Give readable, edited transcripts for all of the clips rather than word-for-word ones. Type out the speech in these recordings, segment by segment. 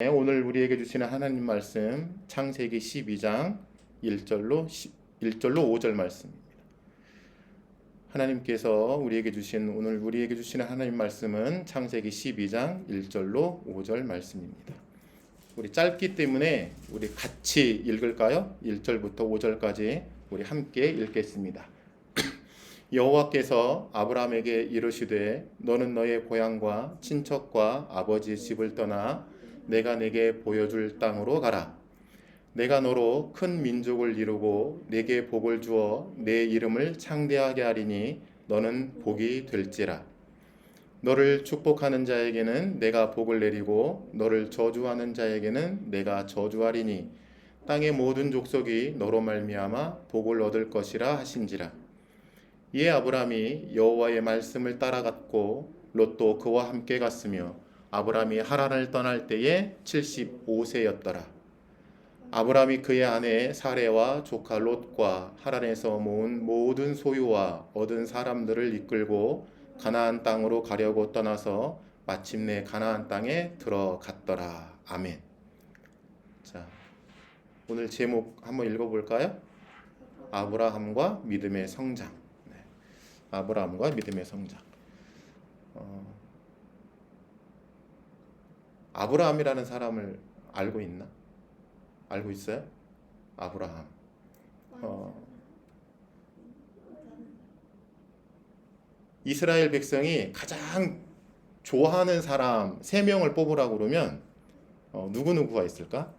오늘 우리에게 주시는 하나님 말씀 창세기 12장 1절로 5절 말씀입니다. 하나님께서 오늘 우리에게 주시는 하나님 말씀은 창세기 12장 1절로 5절 말씀입니다. 우리 짧기 때문에 우리 같이 읽을까요? 1절부터 5절까지 우리 함께 읽겠습니다. 여호와께서 아브라함에게 이르시되 너는 너의 고향과 친척과 아버지의 집을 떠나 내가 내게 보여줄 땅으로 가라. 내가 너로 큰 민족을 이루고 내게 복을 주어 내 이름을 창대하게 하리니 너는 복이 될지라. 너를 축복하는 자에게는 내가 복을 내리고 너를 저주하는 자에게는 내가 저주하리니 땅의 모든 족속이 너로 말미암아 복을 얻을 것이라 하신지라. 이에 아브라함이 여호와의 말씀을 따라갔고 롯도 그와 함께 갔으며 아브라함이 하란을 떠날 때에 75세였더라. 아브라함이 그의 아내 사레와 조카 롯과 하란에서 모은 모든 소유와 얻은 사람들을 이끌고 가나안 땅으로 가려고 떠나서 마침내 가나안 땅에 들어갔더라. 아멘. 자, 오늘 제목 한번 읽어볼까요? 아브라함과 믿음의 성장. 네. 아브라함과 믿음의 성장. 아브라함이라는 사람을 알고 있나? 알고 있어요? 아브라함. 이스라엘 백성이 가장 좋아하는 사람 3명을 뽑으라고 그러면 누구누구가 있을까?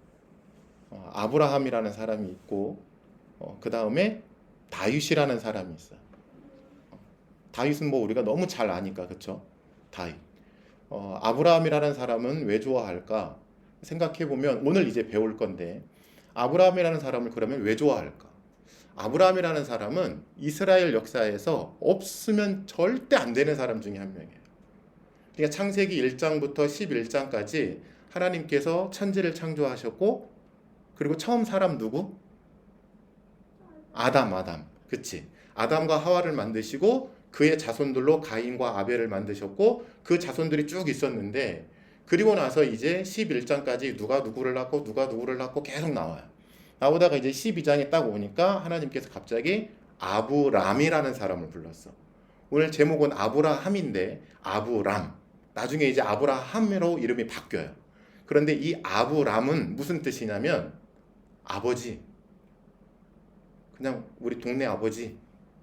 아브라함이라는 사람이 있고 그 다음에 다윗이라는 사람이 있어요. 다윗은 뭐 우리가 너무 잘 아니까, 그렇죠? 다윗. 아브라함이라는 사람은 왜 좋아할까? 생각해보면 오늘 이제 배울 건데 아브라함이라는 사람을 그러면 왜 좋아할까? 아브라함이라는 사람은 이스라엘 역사에서 없으면 절대 안 되는 사람 중에 한 명이에요. 그러니까 창세기 1장부터 11장까지 하나님께서 천지를 창조하셨고 그리고 처음 사람 누구? 아담. 그치? 아담과 하와를 만드시고 그의 자손들로 가인과 아벨을 만드셨고 그 자손들이 쭉 있었는데 그리고 나서 이제 11장까지 누가 누구를 낳고 계속 나와요. 나오다가 이제 12장에 딱 오니까 하나님께서 갑자기 아브람이라는 사람을 불렀어. 오늘 제목은 아브라함인데 아브람. 나중에 이제 아브라함으로 이름이 바뀌어요. 그런데 이 아브람은 무슨 뜻이냐면 아버지. 그냥 우리 동네 아버지.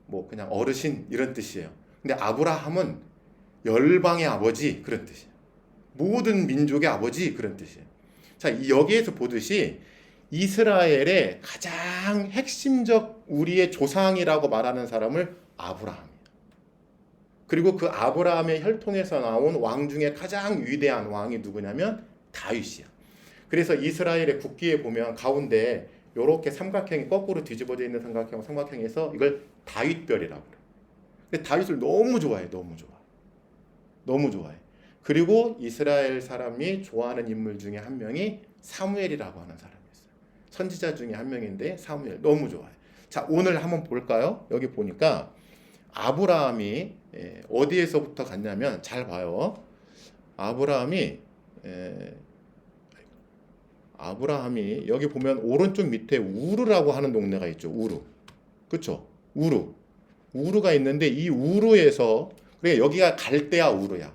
뭐 그냥 어르신 이런 뜻이에요. 근데 아브라함은 열방의 아버지 그런 뜻이에요. 모든 민족의 아버지 그런 뜻이에요. 자, 여기에서 보듯이 이스라엘의 가장 핵심적 우리의 조상이라고 말하는 사람을 아브라함이에요. 그리고 그 아브라함의 혈통에서 나온 왕 중에 가장 위대한 왕이 누구냐면 다윗이야. 그래서 이스라엘의 국기에 보면 가운데 이렇게 삼각형이 거꾸로 뒤집어져 있는 삼각형에서 이걸 다윗별이라고 그래요. 근데 다윗을 너무 좋아해. 그리고 이스라엘 사람이 좋아하는 인물 중에 한 명이 사무엘이라고 하는 사람이 있어요. 선지자 중에 한 명인데 사무엘 너무 좋아해. 자, 오늘 한번 볼까요? 여기 보니까 아브라함이 어디에서부터 갔냐면 잘 봐요. 아브라함이 여기 보면 오른쪽 밑에 우르라고 하는 동네가 있죠. 우르. 그렇죠? 우르가 있는데 이 우르에서 그래 여기가 갈대아 우르야.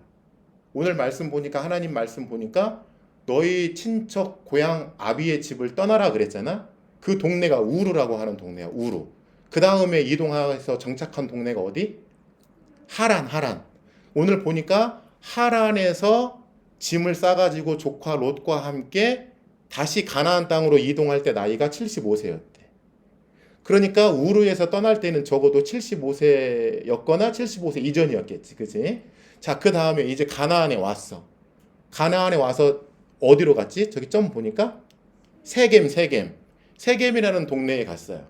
오늘 말씀 보니까 하나님 말씀 보니까 너희 친척 고향 아비의 집을 떠나라 그랬잖아. 그 동네가 우르라고 하는 동네야. 우르. 그 다음에 이동해서 정착한 동네가 어디? 하란. 오늘 보니까 하란에서 짐을 싸가지고 조카 롯과 함께 다시 가나안 땅으로 이동할 때 나이가 75세였대. 그러니까 우르에서 떠날 때는 적어도 75세였거나 75세 이전이었겠지. 그치? 자, 그 다음에 이제 가나안에 왔어. 가나안에 와서 어디로 갔지? 저기 점 보니까 세겜이라는 동네에 갔어요.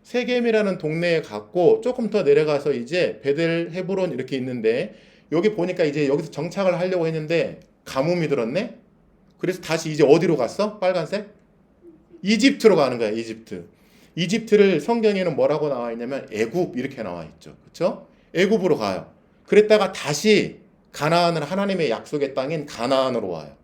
세겜이라는 동네에 갔고 조금 더 내려가서 이제 베델, 헤브론 이렇게 있는데 여기 보니까 이제 여기서 정착을 하려고 했는데 가뭄이 들었네? 그래서 다시 이제 어디로 갔어? 빨간색? 이집트로 가는 거야. 이집트를 성경에는 뭐라고 나와 있냐면 애굽 이렇게 나와 있죠. 그렇죠? 애굽으로 가요. 그랬다가 다시 가나안을 하나님의 약속의 땅인 가나안으로 와요.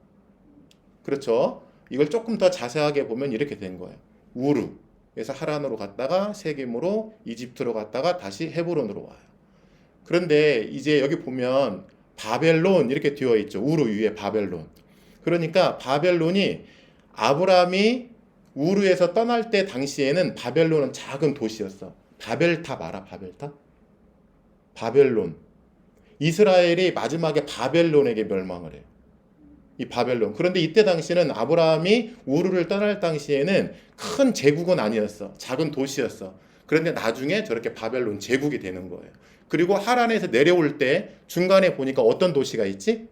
그렇죠? 이걸 조금 더 자세하게 보면 이렇게 된 거예요. 우르에서 하란으로 갔다가 세겜으로 이집트로 갔다가 다시 헤브론으로 와요. 그런데 이제 여기 보면 바벨론 이렇게 되어 있죠. 우르 위에 바벨론. 그러니까 바벨론이 아브라함이 우르에서 떠날 때 당시에는 바벨론은 작은 도시였어. 바벨탑 알아? 바벨탑? 바벨론. 이스라엘이 마지막에 바벨론에게 멸망을 해요. 이 바벨론. 그런데 이때 당시는 아브라함이 우르를 떠날 당시에는 큰 제국은 아니었어. 작은 도시였어. 그런데 나중에 저렇게 바벨론 제국이 되는 거예요. 그리고 하란에서 내려올 때 중간에 보니까 어떤 도시가 있지?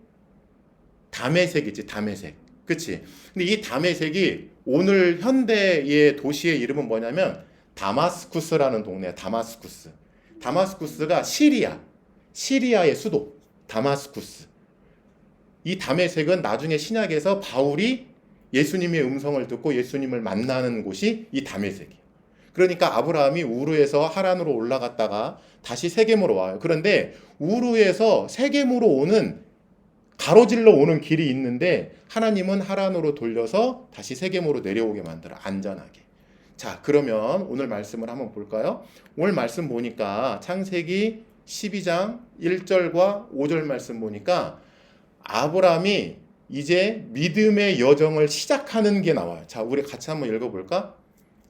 다메섹 있지, 다메섹. 그치? 근데 이 다메섹이 오늘 현대의 도시의 이름은 뭐냐면 다마스쿠스라는 동네야, 다마스쿠스. 다마스쿠스가 시리아의 수도, 다마스쿠스. 이 다메섹은 나중에 신약에서 바울이 예수님의 음성을 듣고 예수님을 만나는 곳이 이 다메섹이에요. 그러니까 아브라함이 우르에서 하란으로 올라갔다가 다시 세겜으로 와요. 그런데 우르에서 세겜으로 오는 가로질러 오는 길이 있는데 하나님은 하란으로 돌려서 다시 세겜으로 내려오게 만들어, 안전하게. 자, 그러면 오늘 말씀을 한번 볼까요? 오늘 말씀 보니까 창세기 12장 1절과 5절 말씀 보니까 아브라함이 이제 믿음의 여정을 시작하는 게 나와요. 자, 우리 같이 한번 읽어볼까?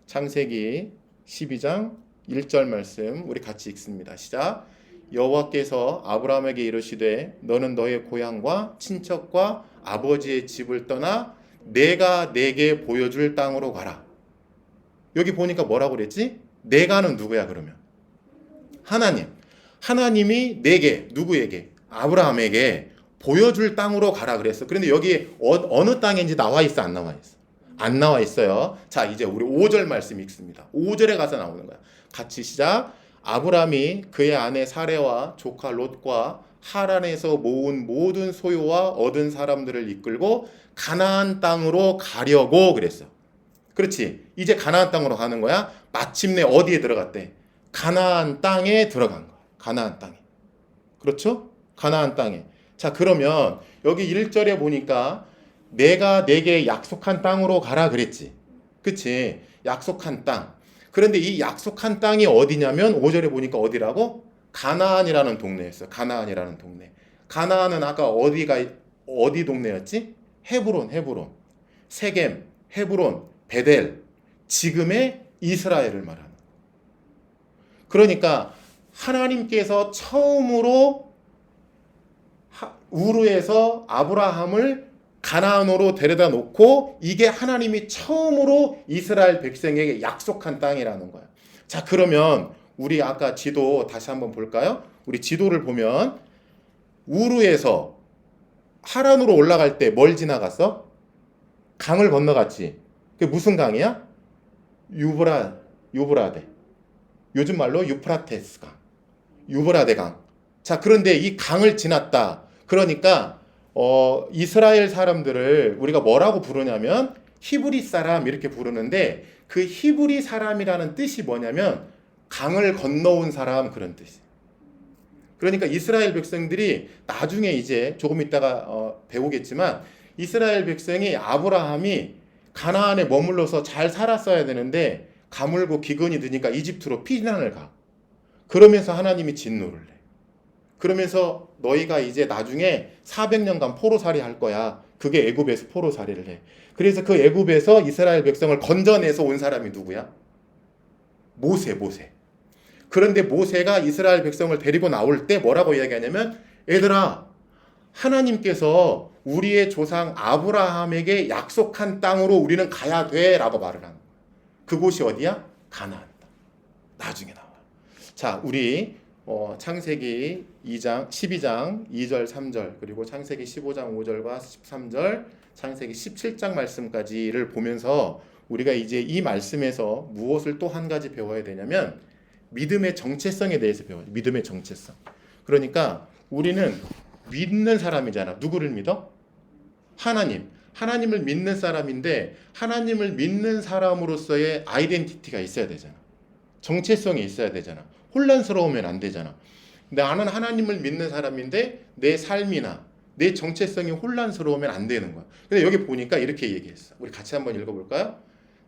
창세기 12장 1절 말씀 우리 같이 읽습니다. 시작. 여호와께서 아브라함에게 이르시되 너는 너의 고향과 친척과 아버지의 집을 떠나 내가 내게 보여줄 땅으로 가라. 여기 보니까 뭐라고 그랬지? 내가는 누구야 그러면? 하나님. 하나님이 내게, 누구에게? 아브라함에게 보여줄 땅으로 가라 그랬어. 그런데 여기 어느 땅인지 나와 있어, 안 나와 있어? 안 나와 있어요. 자, 이제 우리 5절 말씀 읽습니다. 5절에 가서 나오는 거야. 같이 시작. 아브라함이 그의 아내 사레와 조카 롯과 하란에서 모은 모든 소유와 얻은 사람들을 이끌고 가나안 땅으로 가려고 그랬어. 그렇지. 이제 가나안 땅으로 가는 거야. 마침내 어디에 들어갔대? 가나안 땅에 들어간 거야. 가나안 땅에. 그렇죠? 가나안 땅에. 자, 그러면 여기 1절에 보니까 내가 내게 약속한 땅으로 가라 그랬지. 그치? 약속한 땅. 그런데 이 약속한 땅이 어디냐면 5절에 보니까 어디라고? 가나안이라는 동네였어요. 가나안이라는 동네. 가나안은 아까 어디 동네였지? 헤브론. 세겜, 헤브론, 베델. 지금의 이스라엘을 말하는. 그러니까 하나님께서 처음으로 우르에서 아브라함을 가나안으로 데려다 놓고 이게 하나님이 처음으로 이스라엘 백성에게 약속한 땅이라는 거야. 자, 그러면 우리 아까 지도 다시 한번 볼까요? 우리 지도를 보면 우르에서 하란으로 올라갈 때 뭘 지나갔어? 강을 건너갔지. 그게 무슨 강이야? 유브라데. 요즘 말로 유프라테스 강. 유브라데 강. 자, 그런데 이 강을 지났다. 그러니까 이스라엘 사람들을 우리가 뭐라고 부르냐면 히브리 사람 이렇게 부르는데 그 히브리 사람이라는 뜻이 뭐냐면 강을 건너온 사람 그런 뜻이에요. 그러니까 이스라엘 백성들이 나중에 이제 조금 있다가 배우겠지만 이스라엘 백성이 아브라함이 가나안에 머물러서 잘 살았어야 되는데 가물고 기근이 드니까 이집트로 피난을 가. 그러면서 하나님이 진노를 해. 그러면서 너희가 이제 나중에 400년간 포로살이 할 거야. 그게 애굽에서 포로살이를 해. 그래서 그 애굽에서 이스라엘 백성을 건져내서 온 사람이 누구야? 모세. 그런데 모세가 이스라엘 백성을 데리고 나올 때 뭐라고 이야기하냐면 얘들아, 하나님께서 우리의 조상 아브라함에게 약속한 땅으로 우리는 가야 돼 라고 말을 하는 거야. 그곳이 어디야? 가나안 땅. 나중에 나와. 자, 우리 창세기 12장 2절 3절 그리고 창세기 15장 5절과 13절 창세기 17장 말씀까지를 보면서 우리가 이제 이 말씀에서 무엇을 또 한 가지 배워야 되냐면 믿음의 정체성에 대해서 배워요. 믿음의 정체성. 그러니까 우리는 믿는 사람이잖아. 누구를 믿어? 하나님을 믿는 사람인데 하나님을 믿는 사람으로서의 아이덴티티가 있어야 되잖아. 정체성이 있어야 되잖아. 혼란스러우면 안 되잖아. 나는 하나님을 믿는 사람인데 내 삶이나 내 정체성이 혼란스러우면 안 되는 거야. 근데 여기 보니까 이렇게 얘기했어. 우리 같이 한번 읽어볼까요?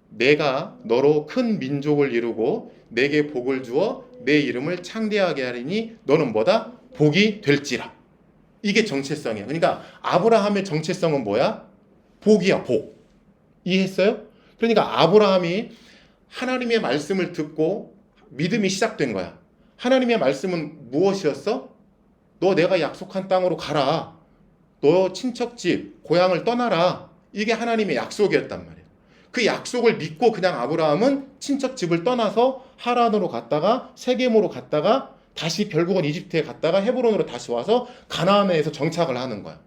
내가 너로 큰 민족을 이루고 내게 복을 주어 내 이름을 창대하게 하리니 너는 뭐다? 복이 될지라. 이게 정체성이야. 그러니까 아브라함의 정체성은 뭐야? 복이야, 복. 이해했어요? 그러니까 아브라함이 하나님의 말씀을 듣고 믿음이 시작된 거야. 하나님의 말씀은 무엇이었어? 너 내가 약속한 땅으로 가라. 너 친척집, 고향을 떠나라. 이게 하나님의 약속이었단 말이야. 그 약속을 믿고 그냥 아브라함은 친척집을 떠나서 하란으로 갔다가 세겜으로 갔다가 다시 결국은 이집트에 갔다가 헤브론으로 다시 와서 가나안에서 정착을 하는 거야.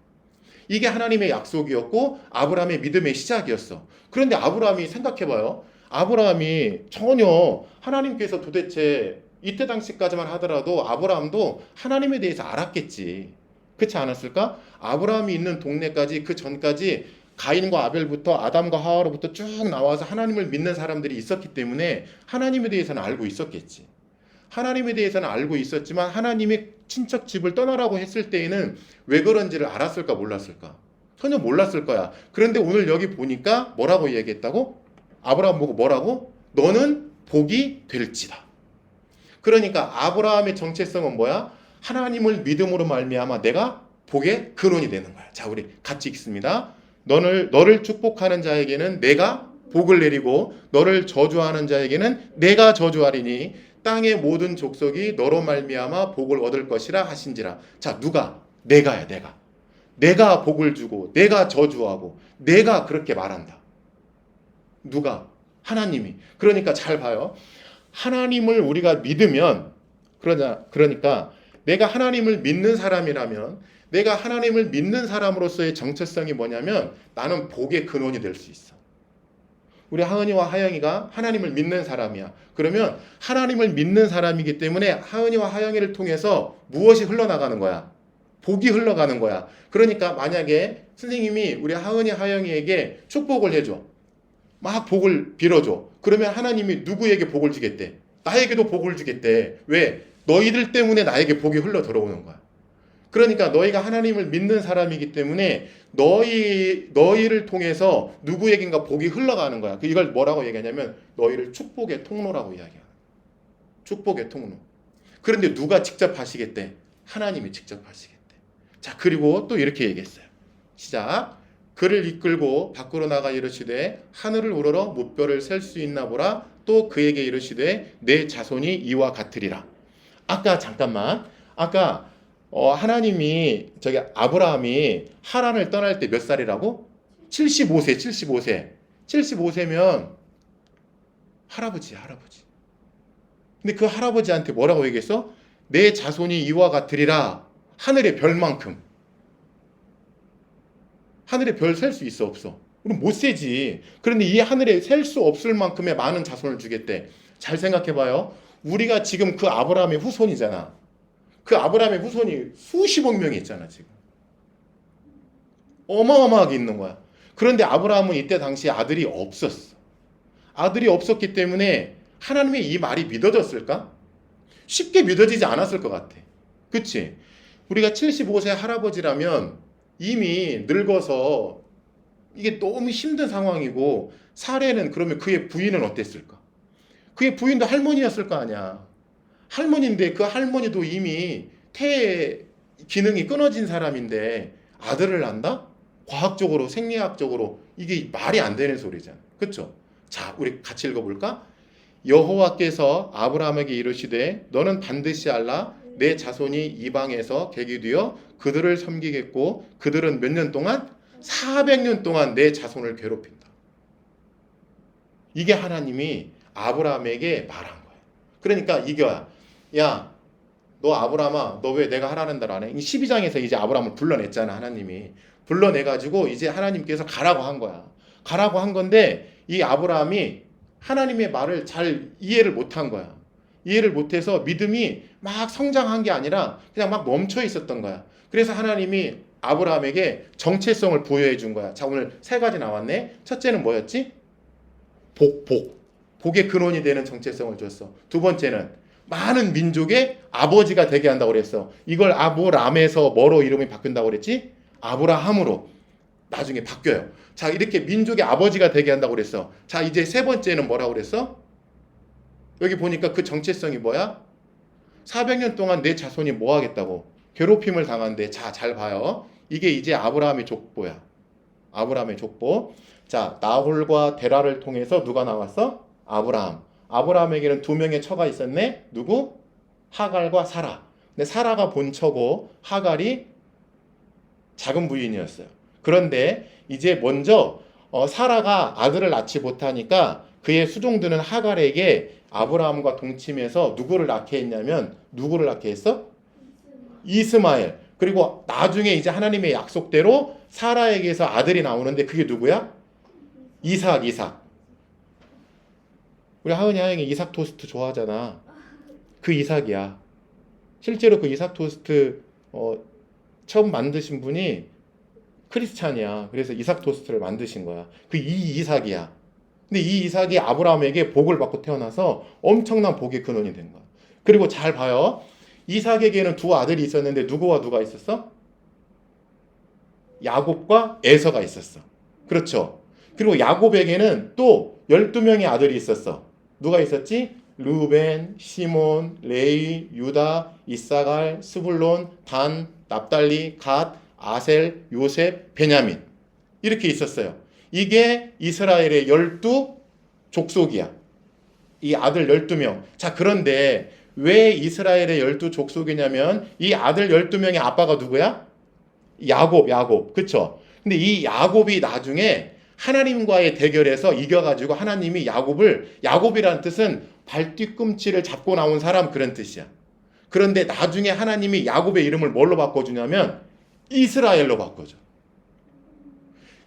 이게 하나님의 약속이었고 아브라함의 믿음의 시작이었어. 그런데 아브라함이 생각해봐요. 아브라함이 전혀 하나님께서 도대체 이때 당시까지만 하더라도 아브라함도 하나님에 대해서 알았겠지. 그렇지 않았을까? 아브라함이 있는 동네까지 그 전까지 가인과 아벨부터 아담과 하와로부터 쭉 나와서 하나님을 믿는 사람들이 있었기 때문에 하나님에 대해서는 알고 있었겠지. 하나님에 대해서는 알고 있었지만 하나님이 친척집을 떠나라고 했을 때에는 왜 그런지를 알았을까 몰랐을까? 전혀 몰랐을 거야. 그런데 오늘 여기 보니까 뭐라고 얘기했다고? 아브라함 보고 뭐라고? 너는 복이 될지다. 그러니까 아브라함의 정체성은 뭐야? 하나님을 믿음으로 말미암아 내가 복의 근원이 되는 거야. 자, 우리 같이 읽습니다. 너를 축복하는 자에게는 내가 복을 내리고 너를 저주하는 자에게는 내가 저주하리니 땅의 모든 족속이 너로 말미암아 복을 얻을 것이라 하신지라. 자, 누가? 내가야, 내가. 내가 복을 주고 내가 저주하고 내가 그렇게 말한다. 누가? 하나님이. 그러니까 잘 봐요. 하나님을 우리가 믿으면 그러니까 내가 하나님을 믿는 사람이라면 내가 하나님을 믿는 사람으로서의 정체성이 뭐냐면 나는 복의 근원이 될 수 있어. 우리 하은이와 하영이가 하나님을 믿는 사람이야. 그러면 하나님을 믿는 사람이기 때문에 하은이와 하영이를 통해서 무엇이 흘러나가는 거야? 복이 흘러가는 거야. 그러니까 만약에 선생님이 우리 하은이, 하영이에게 축복을 해줘. 막 복을 빌어줘. 그러면 하나님이 누구에게 복을 주겠대? 나에게도 복을 주겠대. 왜? 너희들 때문에 나에게 복이 흘러 들어오는 거야. 그러니까 너희가 하나님을 믿는 사람이기 때문에 너희를 통해서 누구에겐가 복이 흘러가는 거야. 이걸 뭐라고 얘기하냐면 너희를 축복의 통로라고 이야기하는 거야. 축복의 통로. 그런데 누가 직접 하시겠대? 하나님이 직접 하시겠대. 자, 그리고 또 이렇게 얘기했어요. 시작. 그를 이끌고 밖으로 나가 이르시되 하늘을 우러러 무뼈를 셀 수 있나 보라. 또 그에게 이르시되 내 자손이 이와 같으리라. 아까 하나님이 아브라함이 하란을 떠날 때 몇 살이라고? 75세. 75세면 할아버지야, 할아버지. 근데 그 할아버지한테 뭐라고 얘기했어? 내 자손이 이와 같으리라. 하늘의 별만큼. 하늘의 별 셀 수 있어, 없어? 그럼 못 세지. 그런데 이 하늘에 셀 수 없을 만큼의 많은 자손을 주겠대. 잘 생각해봐요. 우리가 지금 그 아브라함의 후손이잖아. 그 아브라함의 후손이 수십억 명이 있잖아, 지금. 어마어마하게 있는 거야. 그런데 아브라함은 이때 당시에 아들이 없었어. 아들이 없었기 때문에 하나님의 이 말이 믿어졌을까? 쉽게 믿어지지 않았을 것 같아. 그치? 우리가 75세 할아버지라면 이미 늙어서 이게 너무 힘든 상황이고 사례는 그러면 그의 부인은 어땠을까? 그의 부인도 할머니였을 거 아니야. 할머니인데 그 할머니도 이미 폐 기능이 끊어진 사람인데 아들을 낳는다? 과학적으로 생리학적으로 이게 말이 안 되는 소리잖아. 그렇죠? 자, 우리 같이 읽어볼까? 여호와께서 아브라함에게 이르시되 너는 반드시 알라 내 자손이 이방에서 객이 되어 그들을 섬기겠고 그들은 몇 년 동안? 400년 동안 내 자손을 괴롭힌다. 이게 하나님이 아브라함에게 말한 거야. 그러니까 이거야. 야, 너 아브라함아, 너 왜 내가 하라는 대로 안 해? 12장에서 이제 아브라함을 불러냈잖아, 하나님이. 불러내가지고 이제 하나님께서 가라고 한 거야. 가라고 한 건데 이 아브라함이 하나님의 말을 잘 이해를 못한 거야. 이해를 못해서 믿음이 막 성장한 게 아니라 그냥 막 멈춰 있었던 거야. 그래서 하나님이 아브라함에게 정체성을 부여해 준 거야. 자, 오늘 세 가지 나왔네. 첫째는 뭐였지? 복의 근원이 되는 정체성을 줬어. 두 번째는 많은 민족의 아버지가 되게 한다고 그랬어. 이걸 아브람에서 뭐로 이름이 바뀐다고 그랬지? 아브라함으로 나중에 바뀌어요. 자, 이렇게 민족의 아버지가 되게 한다고 그랬어. 자, 이제 세 번째는 뭐라고 그랬어? 여기 보니까 그 정체성이 뭐야? 400년 동안 내 자손이 뭐 하겠다고? 괴롭힘을 당한대. 자, 잘 봐요. 이게 이제 아브라함의 족보야. 아브라함의 족보. 자, 나홀과 데라를 통해서 누가 나왔어? 아브라함. 아브라함에게는 두 명의 처가 있었네. 누구? 하갈과 사라. 근데 사라가 본처고 하갈이 작은 부인이었어요. 그런데 이제 먼저 사라가 아들을 낳지 못하니까 그의 수종들은 하갈에게 아브라함과 동침해서 누구를 낳게 했냐면 누구를 낳게 했어? 이스마엘. 그리고 나중에 이제 하나님의 약속대로 사라에게서 아들이 나오는데 그게 누구야? 이삭. 우리 하은이 이삭 토스트 좋아하잖아. 그 이삭이야. 실제로 그 이삭 토스트 처음 만드신 분이 크리스찬이야. 그래서 이삭 토스트를 만드신 거야. 그 이삭이야. 근데 이 이삭이 아브라함에게 복을 받고 태어나서 엄청난 복의 근원이 된 거야. 그리고 잘 봐요. 이삭에게는 두 아들이 있었는데 누구와 누가 있었어? 야곱과 에서가 있었어. 그렇죠. 그리고 야곱에게는 또 12명의 아들이 있었어. 누가 있었지? 르우벤, 시몬, 레위, 유다, 이사갈, 스불론, 단, 납달리, 갓, 아셀, 요셉, 베냐민. 이렇게 있었어요. 이게 이스라엘의 12족속이야. 이 아들 12명. 자, 그런데 왜 이스라엘의 12족속이냐면 이 아들 12명의 아빠가 누구야? 야곱. 그쵸? 근데 이 야곱이 나중에 하나님과의 대결에서 이겨가지고 하나님이 야곱이라는 뜻은 발뒤꿈치를 잡고 나온 사람 그런 뜻이야. 그런데 나중에 하나님이 야곱의 이름을 뭘로 바꿔주냐면 이스라엘로 바꿔줘.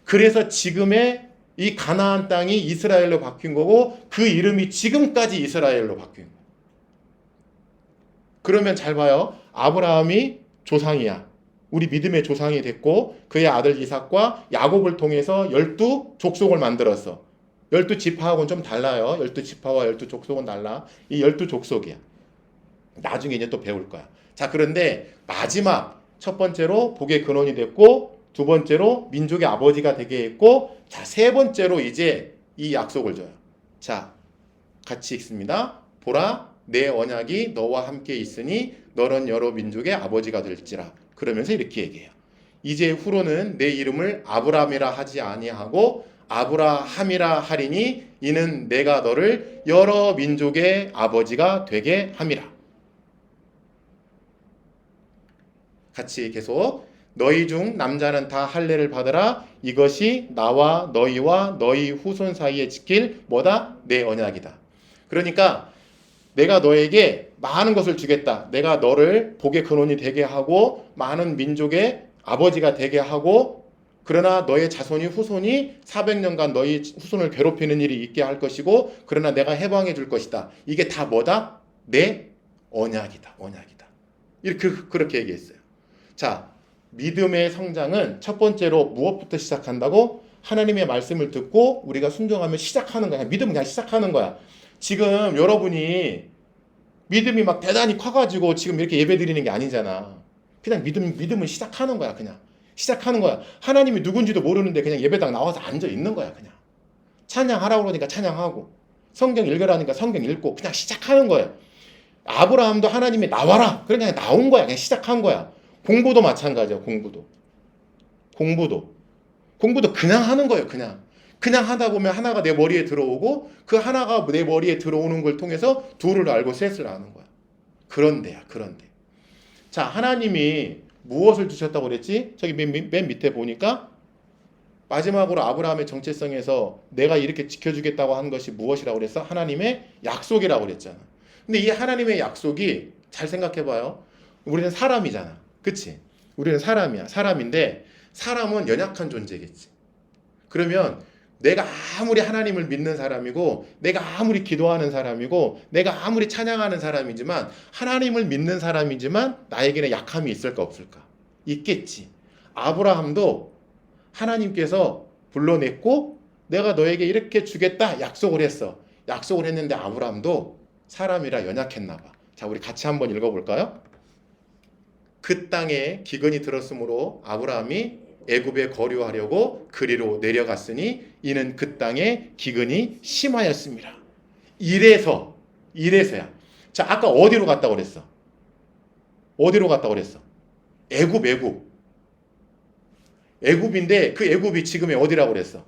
그래서 지금의 이 가나안 땅이 이스라엘로 바뀐 거고 그 이름이 지금까지 이스라엘로 바뀐 거야. 그러면 잘 봐요. 아브라함이 조상이야. 우리 믿음의 조상이 됐고 그의 아들 이삭과 야곱을 통해서 12족속을 만들었어. 12지파하고는 좀 달라요. 12지파와 12족속은 달라. 이 12족속이야. 나중에 이제 또 배울 거야. 자, 그런데 마지막 첫 번째로 복의 근원이 됐고 두 번째로 민족의 아버지가 되게 했고 자, 세 번째로 이제 이 약속을 줘요. 자, 같이 읽습니다. 보라, 내 언약이 너와 함께 있으니 너는 여러 민족의 아버지가 될지라. 그러면서 이렇게 얘기해요. 이제 후로는 내 이름을 아브라함이라 하지 아니하고 아브라함이라 하리니 이는 내가 너를 여러 민족의 아버지가 되게 함이라. 같이 계속 너희 중 남자는 다 할례를 받으라. 이것이 나와 너희와 너희 후손 사이에 지킬 뭐다? 내 언약이다. 그러니까 내가 너에게 많은 것을 주겠다. 내가 너를 복의 근원이 되게 하고 많은 민족의 아버지가 되게 하고 그러나 너의 자손이 후손이 400년간 너희 후손을 괴롭히는 일이 있게 할 것이고 그러나 내가 해방해 줄 것이다. 이게 다 뭐다? 내 언약이다. 이렇게 그렇게 얘기했어요. 자, 믿음의 성장은 첫 번째로 무엇부터 시작한다고? 하나님의 말씀을 듣고 우리가 순종하면 시작하는 거야. 믿음은 그냥 시작하는 거야. 지금 여러분이 믿음이 막 대단히 커가지고 지금 이렇게 예배 드리는 게 아니잖아. 그냥 믿음은 시작하는 거야. 그냥 시작하는 거야. 하나님이 누군지도 모르는데 그냥 예배당 나와서 앉아 있는 거야. 그냥 찬양하라고 그러니까 찬양하고 성경 읽으라니까 성경 읽고 그냥 시작하는 거예요. 아브라함도 하나님이 나와라. 그러니까 그냥 나온 거야. 그냥 시작한 거야. 공부도 마찬가지야. 공부도 그냥 하는 거예요. 그냥 하다 보면 하나가 내 머리에 들어오고 그 하나가 내 머리에 들어오는 걸 통해서 둘을 알고 셋을 아는 거야. 그런데. 자, 하나님이 무엇을 주셨다고 그랬지? 저기 맨 밑에 보니까 마지막으로 아브라함의 정체성에서 내가 이렇게 지켜주겠다고 한 것이 무엇이라고 그랬어? 하나님의 약속이라고 그랬잖아. 근데 이 하나님의 약속이 잘 생각해봐요. 우리는 사람이잖아. 그치? 우리는 사람이야. 사람인데 사람은 연약한 존재겠지. 그러면 내가 아무리 하나님을 믿는 사람이고 내가 아무리 기도하는 사람이고 내가 아무리 찬양하는 사람이지만 하나님을 믿는 사람이지만 나에게는 약함이 있을까 없을까? 있겠지. 아브라함도 하나님께서 불러냈고 내가 너에게 이렇게 주겠다 약속을 했어. 약속을 했는데 아브라함도 사람이라 연약했나 봐. 자, 우리 같이 한번 읽어볼까요? 그 땅에 기근이 들었으므로 아브라함이 애굽에 거류하려고 그리로 내려갔으니 이는 그 땅에 기근이 심하였습니다. 이래서야. 자, 아까 어디로 갔다고 그랬어? 어디로 갔다고 그랬어? 애굽인데 그 애굽이 지금의 어디라고 그랬어?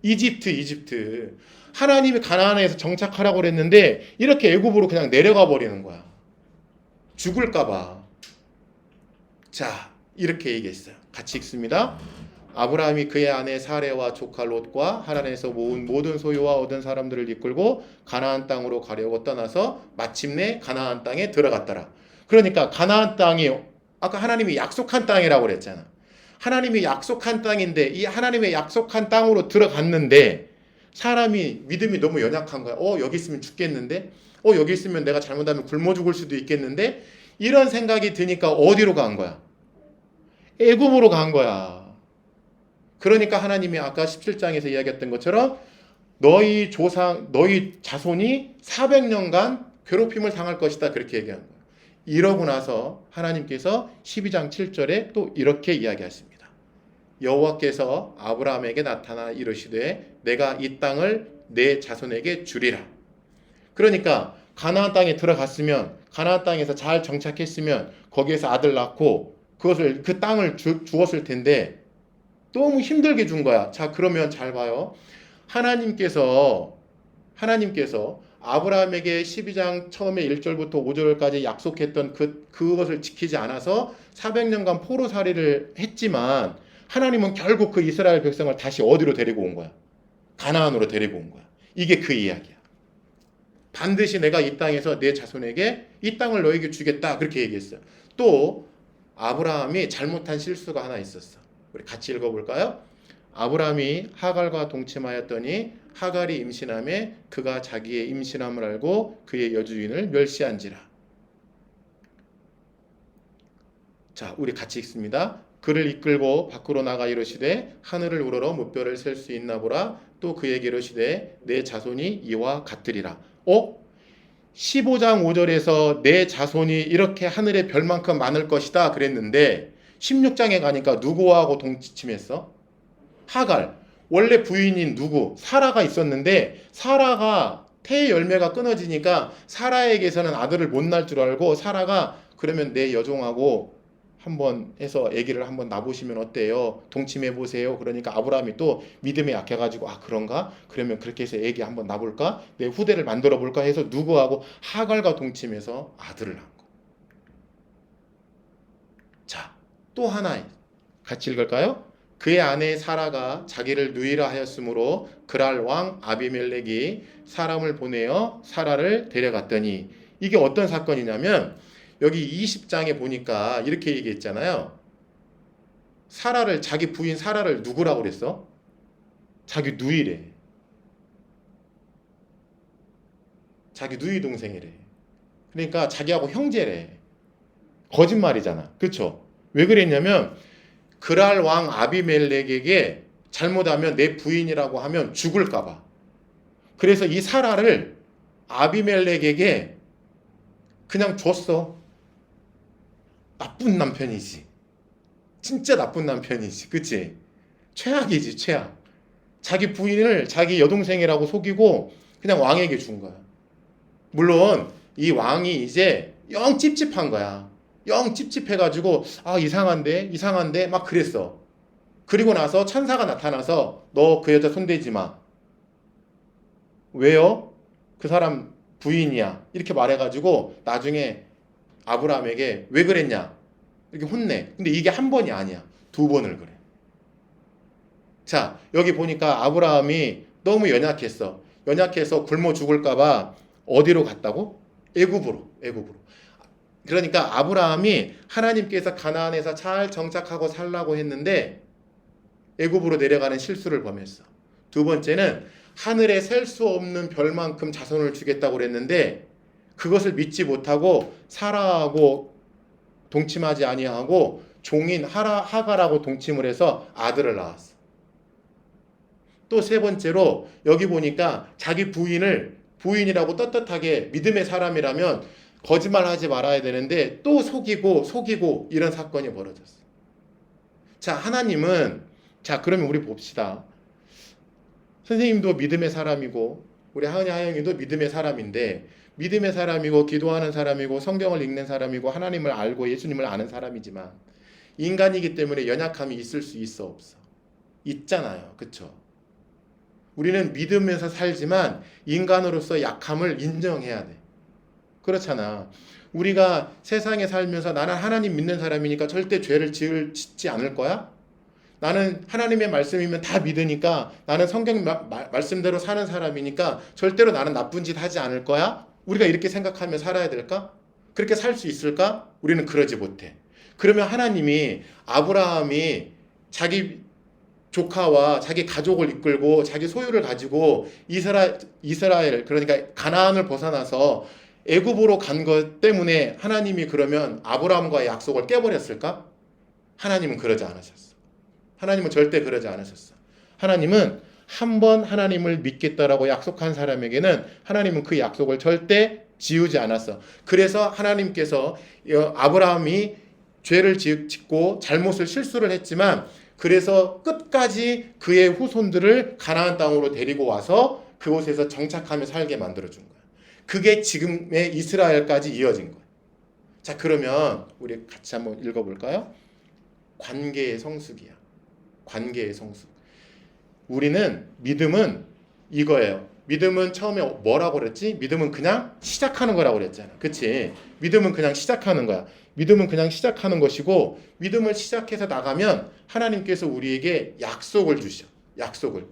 이집트. 하나님이 가나안에서 정착하라고 그랬는데 이렇게 애굽으로 그냥 내려가 버리는 거야. 죽을까 봐. 자, 이렇게 얘기했어요. 같이 읽습니다. 아브라함이 그의 아내 사레와 조카 롯과 하란에서 모은 모든 소유와 얻은 사람들을 이끌고 가나안 땅으로 가려고 떠나서 마침내 가나안 땅에 들어갔더라. 그러니까 가나안 땅이 아까 하나님이 약속한 땅이라고 그랬잖아. 하나님이 약속한 땅인데 이 하나님의 약속한 땅으로 들어갔는데 사람이 믿음이 너무 연약한 거야. 여기 있으면 죽겠는데? 여기 있으면 내가 잘못하면 굶어 죽을 수도 있겠는데? 이런 생각이 드니까 어디로 간 거야? 애굽으로 간 거야. 그러니까 하나님이 아까 17장에서 이야기했던 것처럼 너희 자손이 400년간 괴롭힘을 당할 것이다. 그렇게 얘기한 거예요. 이러고 나서 하나님께서 12장 7절에 또 이렇게 이야기하십니다. 여호와께서 아브라함에게 나타나 이르시되 내가 이 땅을 내 자손에게 주리라. 그러니까 가나안 땅에 들어갔으면 가나안 땅에서 잘 정착했으면 거기에서 아들 낳고 그 땅을 주었을 텐데 너무 힘들게 준 거야. 자, 그러면 잘 봐요. 하나님께서 아브라함에게 12장 처음에 1절부터 5절까지 약속했던 그것을 지키지 않아서 400년간 포로살이를 했지만 하나님은 결국 그 이스라엘 백성을 다시 어디로 데리고 온 거야? 가나안으로 데리고 온 거야. 이게 그 이야기야. 반드시 내가 이 땅에서 내 자손에게 이 땅을 너에게 주겠다. 그렇게 얘기했어요. 또 아브라함이 잘못한 실수가 하나 있었어. 우리 같이 읽어볼까요? 아브라함이 하갈과 동침하였더니 하갈이 임신함에 그가 자기의 임신함을 알고 그의 여주인을 멸시한지라. 자, 우리 같이 읽습니다. 그를 이끌고 밖으로 나가 이르시되 하늘을 우러러 무뼈를 셀 수 있나 보라. 또 그에게 이르시되 내 자손이 이와 같으리라. 15장 5절에서 내 자손이 이렇게 하늘의 별만큼 많을 것이다 그랬는데 16장에 가니까 누구하고 동침했어? 하갈. 원래 부인인 누구? 사라가 있었는데 사라가 태의 열매가 끊어지니까 사라에게서는 아들을 못 낳을 줄 알고 사라가 그러면 내 여종하고 한번 해서 아기를 한번 낳으시면 어때요? 동침해 보세요. 그러니까 아브라함이 또 믿음에 약해가지고 그런가? 그러면 그렇게 해서 아기 한번 낳아볼까? 내 후대를 만들어 볼까 해서 누구하고 하갈과 동침해서 아들을 낳은 거. 자, 또 하나 같이 읽을까요? 그의 아내 사라가 자기를 누이라 하였으므로 그랄 왕 아비멜렉이 사람을 보내어 사라를 데려갔더니 이게 어떤 사건이냐면 여기 20장에 보니까 이렇게 얘기했잖아요. 자기 부인 사라를 누구라고 그랬어? 자기 누이래. 자기 누이 동생이래. 그러니까 자기하고 형제래. 거짓말이잖아. 그렇죠? 왜 그랬냐면 그랄 왕 아비멜렉에게 잘못하면 내 부인이라고 하면 죽을까 봐. 그래서 이 사라를 아비멜렉에게 그냥 줬어. 나쁜 남편이지. 진짜 나쁜 남편이지. 그치? 최악이지, 최악. 자기 부인을 자기 여동생이라고 속이고 그냥 왕에게 준 거야. 물론 이 왕이 이제 영 찝찝한 거야. 영 찝찝해가지고 이상한데 막 그랬어. 그리고 나서 천사가 나타나서 너 그 여자 손대지 마. 왜요? 그 사람 부인이야. 이렇게 말해가지고 나중에 아브라함에게 왜 그랬냐 이렇게 혼내. 근데 이게 한 번이 아니야. 2번을 그래. 자, 여기 보니까 아브라함이 너무 연약해서 굶어 죽을까봐 어디로 갔다고? 애굽으로. 그러니까 아브라함이 하나님께서 가나안에서 잘 정착하고 살라고 했는데 애굽으로 내려가는 실수를 범했어. 2번째는 하늘에 셀 수 없는 별만큼 자손을 주겠다고 그랬는데 그것을 믿지 못하고 사라하고 동침하지 아니하고 종인 하갈하고 동침을 해서 아들을 낳았어. 또 3번째로 여기 보니까 자기 부인이라고 떳떳하게 믿음의 사람이라면 거짓말하지 말아야 되는데 또 속이고 이런 사건이 벌어졌어. 자, 하나님은 자, 그러면 우리 봅시다. 선생님도 믿음의 사람이고 우리 하영이도 믿음의 사람인데 믿음의 사람이고 기도하는 사람이고 성경을 읽는 사람이고 하나님을 알고 예수님을 아는 사람이지만 인간이기 때문에 연약함이 있을 수 있어 없어? 있잖아요. 그쵸? 우리는 믿으면서 살지만 인간으로서 약함을 인정해야 돼. 그렇잖아. 우리가 세상에 살면서 나는 하나님 믿는 사람이니까 절대 죄를 짓지 않을 거야? 나는 하나님의 말씀이면 다 믿으니까 나는 성경 말씀대로 사는 사람이니까 절대로 나는 나쁜 짓 하지 않을 거야? 우리가 이렇게 생각하며 살아야 될까? 그렇게 살 수 있을까? 우리는 그러지 못해. 그러면 하나님이 아브라함이 자기 조카와 자기 가족을 이끌고 자기 소유를 가지고 이스라엘 그러니까 가나안을 벗어나서 애굽으로 간 것 때문에 하나님이 그러면 아브라함과의 약속을 깨버렸을까? 하나님은 그러지 않으셨어. 하나님은 절대 그러지 않으셨어. 하나님은 한 번 하나님을 믿겠다라고 약속한 사람에게는 하나님은 그 약속을 절대 지우지 않았어. 그래서 하나님께서 아브라함이 죄를 짓고 실수를 했지만 그래서 끝까지 그의 후손들을 가나안 땅으로 데리고 와서 그곳에서 정착하며 살게 만들어준 거야. 그게 지금의 이스라엘까지 이어진 거야. 자, 그러면 우리 같이 한번 읽어볼까요? 관계의 성숙이야. 관계의 성숙. 우리는 믿음은 이거예요. 믿음은 처음에 뭐라고 그랬지? 믿음은 그냥 시작하는 거라고 그랬잖아. 그치? 믿음은 그냥 시작하는 거야. 믿음은 그냥 시작하는 것이고 믿음을 시작해서 나가면 하나님께서 우리에게 약속을 주셔. 약속을.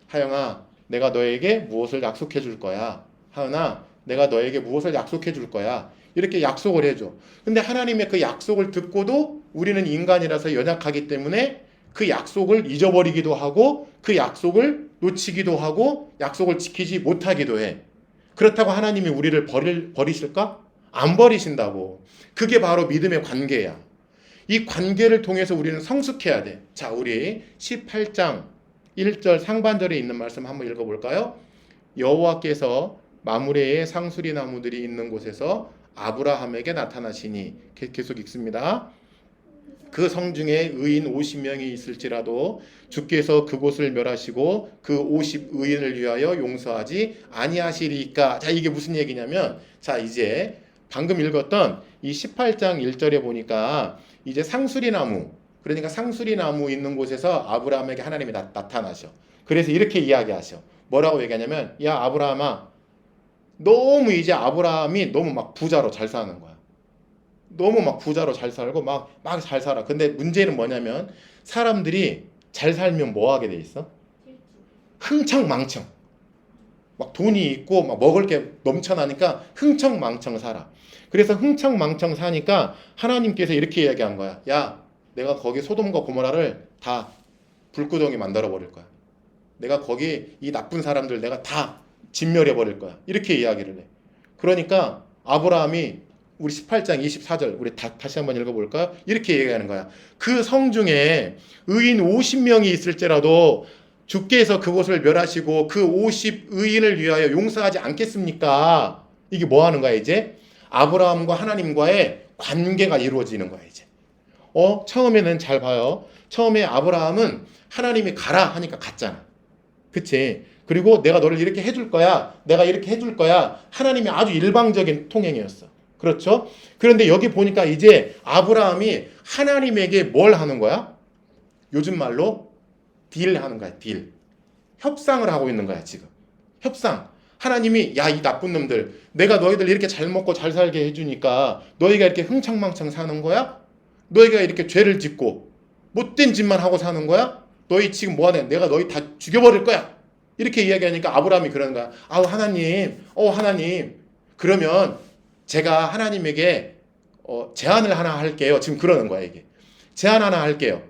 하영아, 내가 너에게 무엇을 약속해 줄 거야. 하은아, 내가 너에게 무엇을 약속해 줄 거야. 이렇게 약속을 해줘. 근데 하나님의 그 약속을 듣고도 우리는 인간이라서 연약하기 때문에 그 약속을 잊어버리기도 하고 그 약속을 놓치기도 하고 약속을 지키지 못하기도 해. 그렇다고 하나님이 우리를 버리실까? 안 버리신다고. 그게 바로 믿음의 관계야. 이 관계를 통해서 우리는 성숙해야 돼. 자, 우리 18장 1절 상반절에 있는 말씀 한번 읽어볼까요? 여호와께서 마므레의 상수리 나무들이 있는 곳에서 아브라함에게 나타나시니 계속 읽습니다. 그 성중에 의인 50명이 있을지라도 주께서 그곳을 멸하시고 그 50의인을 위하여 용서하지 아니하시리까. 자, 이게 무슨 얘기냐면 자, 이제 방금 읽었던 이 18장 1절에 보니까 이제 상수리나무, 그러니까 상수리나무 있는 곳에서 아브라함에게 하나님이 나타나셔. 그래서 이렇게 이야기하셔. 뭐라고 얘기하냐면 야 아브라함아, 너무 이제 아브라함이 너무 막 부자로 잘 사는 거야. 너무 막 부자로 잘 살고 막 잘 살아. 근데 문제는 뭐냐면 사람들이 잘 살면 뭐 하게 돼 있어? 흥청망청. 막 돈이 있고 막 먹을 게 넘쳐나니까 흥청망청 살아. 그래서 흥청망청 사니까 하나님께서 이렇게 이야기한 거야. 야, 내가 거기 소돔과 고모라를 다 불구덩이 만들어 버릴 거야. 내가 거기 이 나쁜 사람들 내가 다 진멸해 버릴 거야. 이렇게 이야기를 해. 그러니까 아브라함이 우리 18장 24절 우리 다시 한번 읽어볼까요? 이렇게 얘기하는 거야. 그 성중에 의인 50명이 있을지라도 주께서 그곳을 멸하시고 그 50의인을 위하여 용서하지 않겠습니까? 이게 뭐 하는 거야 이제? 아브라함과 하나님과의 관계가 이루어지는 거야 이제. 처음에는 잘 봐요. 처음에 아브라함은 하나님이 가라 하니까 갔잖아. 그치? 그리고 내가 너를 이렇게 해줄 거야. 내가 이렇게 해줄 거야. 하나님이 아주 일방적인 통행이었어. 그렇죠? 그런데 여기 보니까 이제 아브라함이 하나님에게 뭘 하는 거야? 요즘 말로 딜하는 거야. 딜. 협상을 하고 있는 거야 지금. 협상. 하나님이 야 이 나쁜 놈들 내가 너희들 이렇게 잘 먹고 잘 살게 해주니까 너희가 이렇게 흥청망청 사는 거야? 너희가 이렇게 죄를 짓고 못된 짓만 하고 사는 거야? 너희 지금 뭐하냐? 내가 너희 다 죽여버릴 거야. 이렇게 이야기하니까 아브라함이 그러는 거야. 하나님 그러면 제가 하나님에게 제안을 하나 할게요. 지금 그러는 거야 이게. 제안 하나 할게요.